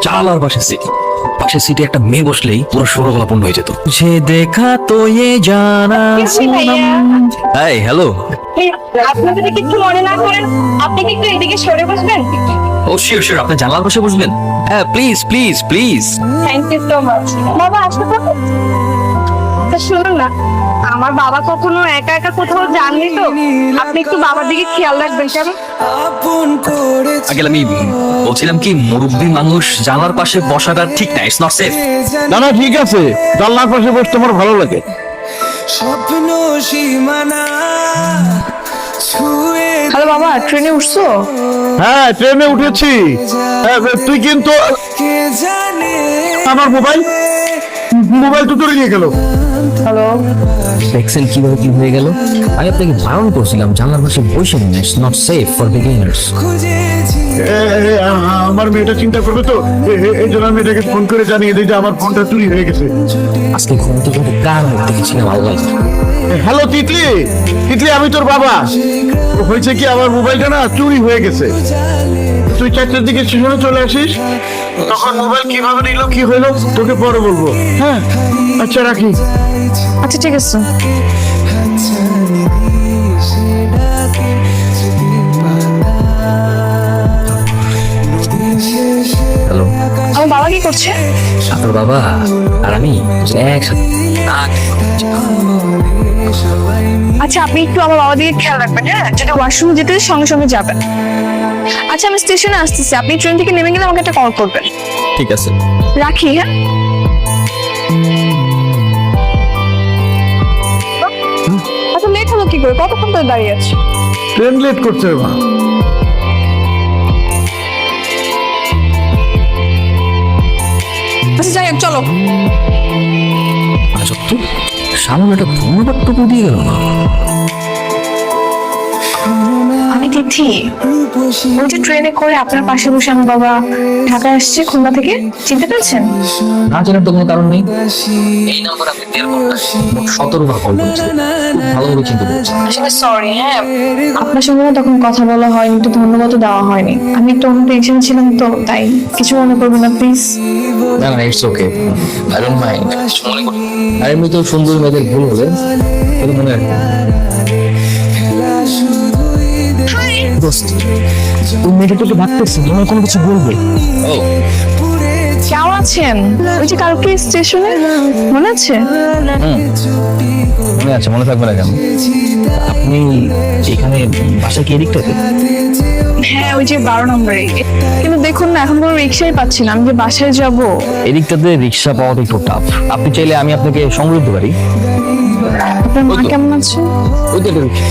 জানালার পাশে সিটে একটা মেয়ে বসলেই পুরো সৌরকলা পূর্ণ হয়ে যেত। যে দেখা তো এ জানা। Hi, hello. আপনি যদি কিছু মনে না করেন, আপনি কি একটু এদিকে সরে বসবেন? ও শিওর শিওর, আপনি জানালার পাশে বসবেন? হ্যাঁ please please please. Thank you so much. বাবা আসতে পারো? শুনুন না, আমার বাবা কখনো একা একা কোথাও যাননি, তো আপনি একটু বাবার দিকে খেয়াল রাখবেন কেমন? আগে আমি বলছিলাম কি, মুরব্বী মানুষ জানালার পাশে বসাটা ঠিক না, ইটস নট সেফ। না না ঠিক আছে, জানলার পাশে বসতে আমার ভালো লাগে। স্বপ্ন সীমানা ছুঁয়ে হ্যালো বাবা, ট্রেনে উঠছো? হ্যাঁ ট্রেনে উঠেছি। হ্যাঁ, তুই কিন্তু কে জানে আমার মোবাইল তো তোর নিয়ে গেল। হ্যালো, দেখছেন কিভাবে কি হয়ে গেল? আমি আপনাকে বারণ করছিলাম জানলার পাশে বসেন না, it's not safe for beginners. খুঁজেছি আমার মেয়েটা চিন্তা করবে তো, এই জন্য আমি এটাকে ফোন করে জানিয়ে দিই যে আমার ফোনটা চুরি হয়ে গেছে। আজকে ঘুম থেকে কার মুখ দেখেছিলাম আল্লাহ। হ্যালো তিতলি, তিতলি আমি তোর বাবা। হয়েছে কি, আমার মোবাইলটা না চুরি হয়ে গেছে। তুই 4টার দিকে স্টেশনে চলে আসিস, তখন মোবাইল কিভাবে নিল কি হইলো তোকে পরে বলবো। হ্যাঁ আচ্ছা রাখি। আচ্ছা ঠিক আছে। জানি সে ডাকে হ্যালো, আমার বাবা কি করছে? আপনার বাবা আর আমি একসাথে আচ্ছা আপনি একটু আমার বাবার দিকে খেয়াল রাখবেন, হ্যাঁ? যদি ওয়াশরুম যেতে হয়, সঙ্গে সঙ্গে যাবেন। আচ্ছা আমি স্টেশনে আসতেছি, আপনি ট্রেন থেকে নেমে গেলে আমাকে একটা কল করবেন। ঠিক আছে। রাখি, হ্যাঁ? আচ্ছা লেট হলো কি করে? কতক্ষণ ধরে দাঁড়িয়ে আছে? ট্রেন লেট করছে মা। আচ্ছা যাই হোক, চলো। আচ্ছা তো সামনে একটা ধন্যবাদটুকু দিয়ে গেল না। আমি তিথি, ওই যে ট্রেনে করে আপনার পাশে বসে আমার বাবা ঢাকায় আসছে খুলনা থেকে, চিনতে পেরেছেন? না জানার তো কোনো কারণ নেই। এই নাম্বার আপনি 17 বার কল করেছেন, খুব ভালোভাবে চিন্তা করেছেন। আসলে সরি, হ্যাঁ আপনার সঙ্গে না তখন কথা বলা হয়নি, একটু ধন্যবাদও দেওয়া হয়নি। আমি একটু অন্য টেনশন ছিলাম, তো তাই কিছু মনে করবেন না প্লিজ। না না, it's okay, I don't mind. মনে করি আর এমনি তো সুন্দর মেয়েদের ভুল হলে এটা মনে রাখবেন। দোস্ত, ওই মেয়েটা তোকে ভাবতেছে মনে হয় কোনো কিছু বলবে। ও কেমন আছেন? ওই যে কালকে স্টেশনে, মনে আছে? মনে আছে, মনে থাকবে না কেন? আপনি এখানে বাসা কি এদিকটাতে? হ্যাঁ ওই যে 12 নম্বরে। কিন্তু দেখুন না, এখন কোনো রিক্সাই পাচ্ছি না, আমি যে বাসায় যাব। এদিকটাতে রিক্সা পাওয়াটা একটু টাফ। আপনি চাইলে আমি আপনাকে সঙ্গ দিতে পারি। আপনার মা কেমন আছে? ওই তো একটা রিক্সা।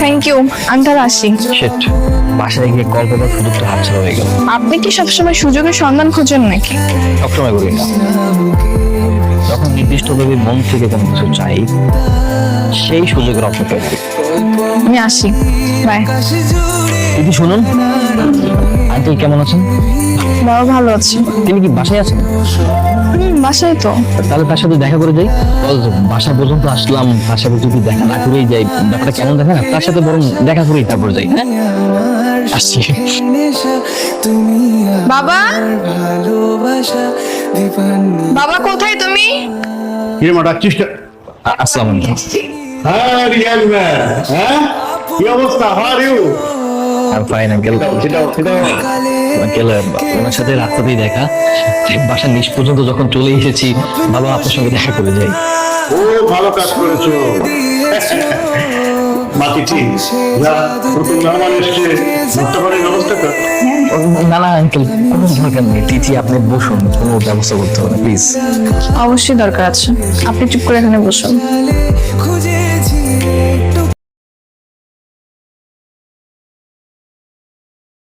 থ্যাংক ইউ, আমি তাহলে আসি। শিট, বাসায় গিয়ে কল করার সুযোগটা হাতছাড়া হয়ে গেল। আপনি কি সবসময় সুযোগের সন্ধান খোঁজেন নাকি? সবসময় করি না, যখন নির্দিষ্টভাবে মন থেকে কোনো কিছু চাই সেই সুযোগের অপেক্ষা করি। আমি আসি, বাই। দিদি শুনুন, আঙ্কেল কেমন আছেন? বাবা ভালো আছে। তিনি কি বাসায় আছেন? বাসায় তো। তাহলে তার সাথে দেখা করে যাই। বাসা পর্যন্ত আসলাম, তার সাথে যদি দেখা না করেই যাই, ব্যাপারটা কেমন দেখা না? তার সাথে বরং দেখা করেই তারপর যাই। হ্যাঁ আসছি। তুমি বাবা, ভালোবাসা দীপান্নি বাবা কোথায় তুমি? কি মা ডাকছিস? আসসালামু আলাইকুম। হ্যাঁ রিয়াল ম্যান, হ্যাঁ কি অবস্থা? How are you? I am fine uncle. Uncle ওনার সাথে রাস্তাতেই দেখা, বাসার নিচ পর্যন্ত যখন চলে এসেছি, ভালো আপনার সঙ্গে দেখা করে যাই। ও ভালো কাজ করেছো। বাকি ঠিক যা, নতুন মেহমান এসছে, মুক্ত করে ব্যবস্থা কর। না না আঙ্কেল, কোনো দরকার নেই। তিথি আপনি বসুন, কোনো ব্যবস্থা করতে হবে না প্লিজ। অবশ্যই দরকার আছে, আপনি চুপ করে এখানে বসুন। খুঁজেছি